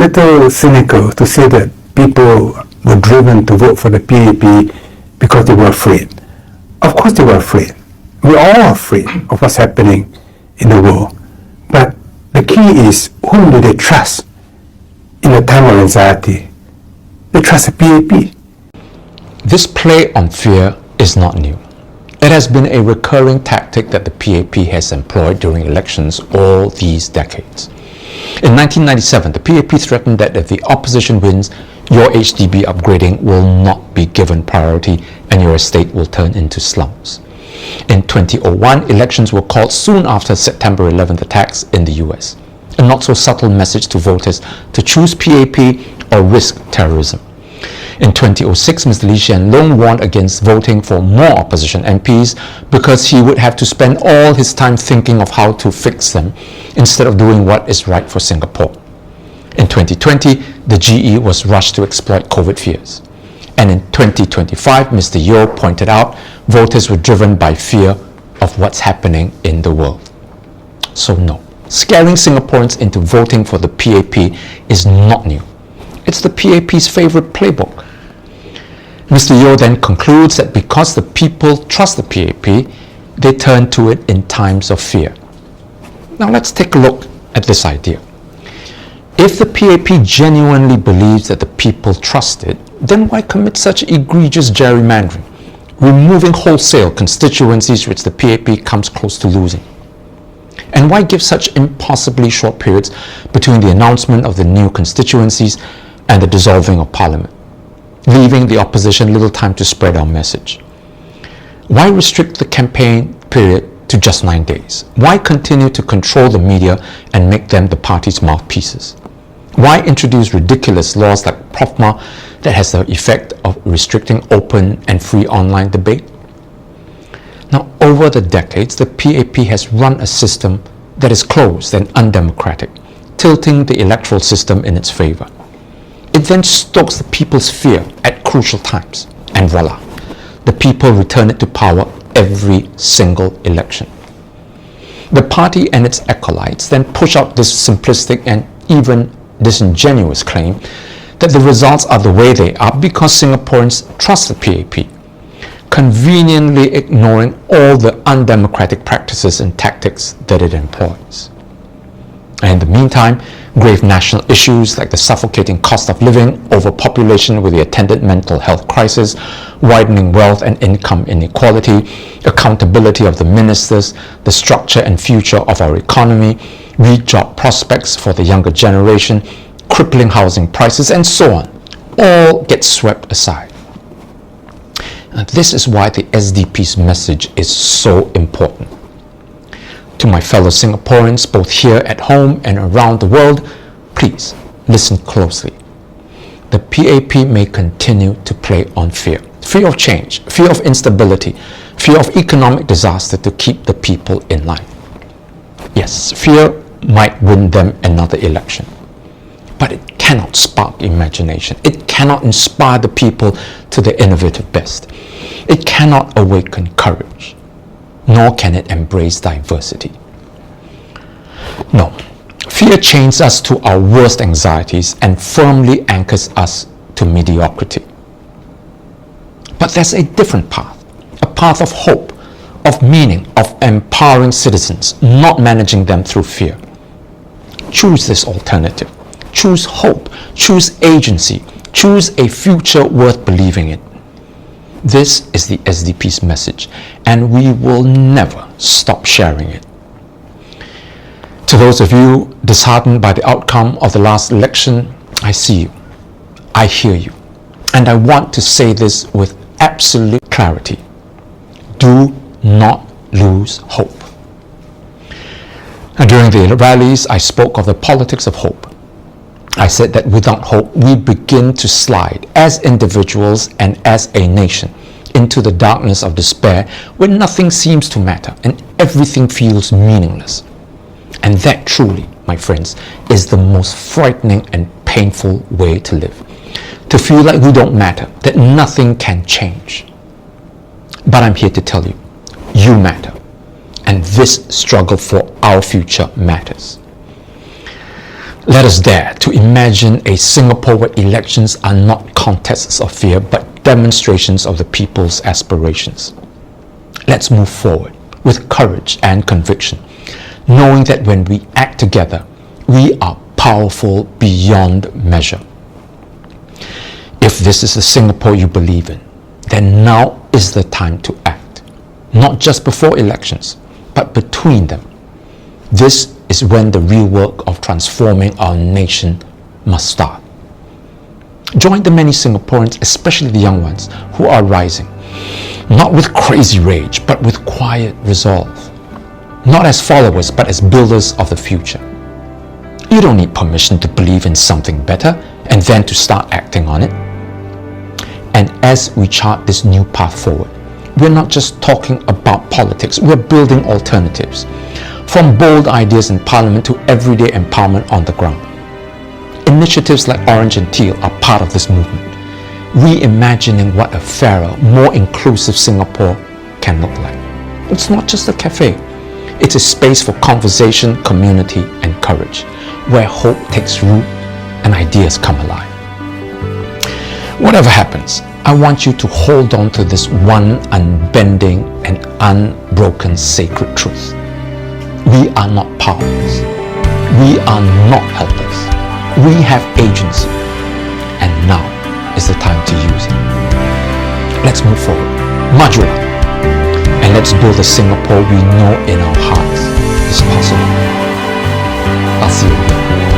little cynical to say that people were driven to vote for the PAP because they were afraid. Of course they were afraid. We're all afraid of what's happening in the world. But the key is, whom do they trust in a time of anxiety? They trust the PAP. This play on fear is not new. It has been a recurring tactic that the PAP has employed during elections all these decades. In 1997, the PAP threatened that if the opposition wins, your HDB upgrading will not be given priority and your estate will turn into slums. In 2001, elections were called soon after September 11th attacks in the US. A not so subtle message to voters to choose PAP or risk terrorism. In 2006, Mr. Lee Hsien Loong warned against voting for more opposition MPs because he would have to spend all his time thinking of how to fix them instead of doing what is right for Singapore. In 2020, the GE was rushed to exploit COVID fears. And in 2025, Mr. Yeo pointed out voters were driven by fear of what's happening in the world. So no, scaring Singaporeans into voting for the PAP is not new. It's the PAP's favorite playbook. Mr. Yeo then concludes that because the people trust the PAP, they turn to it in times of fear. Now let's take a look at this idea. If the PAP genuinely believes that the people trust it, then why commit such egregious gerrymandering, removing wholesale constituencies which the PAP comes close to losing? And why give such impossibly short periods between the announcement of the new constituencies and the dissolving of Parliament, leaving the opposition little time to spread our message? Why restrict the campaign period to just 9 days? Why continue to control the media and make them the party's mouthpieces? Why introduce ridiculous laws like PROFMA that has the effect of restricting open and free online debate? Now, over the decades, the PAP has run a system that is closed and undemocratic, tilting the electoral system in its favor. It then stokes the people's fear at crucial times, and voila, the people return it to power every single election. The party and its acolytes then push out this simplistic and even disingenuous claim that the results are the way they are because Singaporeans trust the PAP, conveniently ignoring all the undemocratic practices and tactics that it employs. And in the meantime, grave national issues like the suffocating cost of living, overpopulation with the attendant mental health crisis, widening wealth and income inequality, accountability of the ministers, the structure and future of our economy, weak job prospects for the younger generation, crippling housing prices, and so on, all get swept aside. And this is why the SDP's message is so important. To my fellow Singaporeans, both here at home and around the world, please listen closely. The PAP may continue to play on fear. Fear of change, fear of instability, fear of economic disaster to keep the people in line. Yes, fear might win them another election, but it cannot spark imagination. It cannot inspire the people to their innovative best. It cannot awaken courage, nor can it embrace diversity. No, fear chains us to our worst anxieties and firmly anchors us to mediocrity. But there's a different path, a path of hope, of meaning, of empowering citizens, not managing them through fear. Choose this alternative. Choose hope. Choose agency. Choose a future worth believing in. This is the SDP's message, and we will never stop sharing it. To those of you disheartened by the outcome of the last election, I see you. I hear you. And I want to say this with absolute clarity. Do not lose hope. And during the rallies, I spoke of the politics of hope. I said that without hope, we begin to slide as individuals and as a nation into the darkness of despair where nothing seems to matter and everything feels meaningless. And that truly, my friends, is the most frightening and painful way to live. To feel like we don't matter, that nothing can change. But I'm here to tell you, you matter. And this struggle for our future matters. Let us dare to imagine a Singapore where elections are not contests of fear, but demonstrations of the people's aspirations. Let's move forward with courage and conviction, knowing that when we act together, we are powerful beyond measure. If this is the Singapore you believe in, then now is the time to act, not just before elections, but between them. This is when the real work of transforming our nation must start. Join the many Singaporeans, especially the young ones, who are rising, not with crazy rage, but with quiet resolve, not as followers, but as builders of the future. You don't need permission to believe in something better and then to start acting on it. And as we chart this new path forward, we're not just talking about politics, we're building alternatives. From bold ideas in Parliament to everyday empowerment on the ground. Initiatives like Orange and Teal are part of this movement, reimagining what a fairer, more inclusive Singapore can look like. It's not just a cafe, it's a space for conversation, community, and courage, where hope takes root and ideas come alive. Whatever happens, I want you to hold on to this one unbending and unbroken sacred truth. We are not powerless. We are not helpless. We have agency. And now is the time to use it. Let's move forward. Majulah. And let's build a Singapore we know in our hearts is possible. I'll see you again.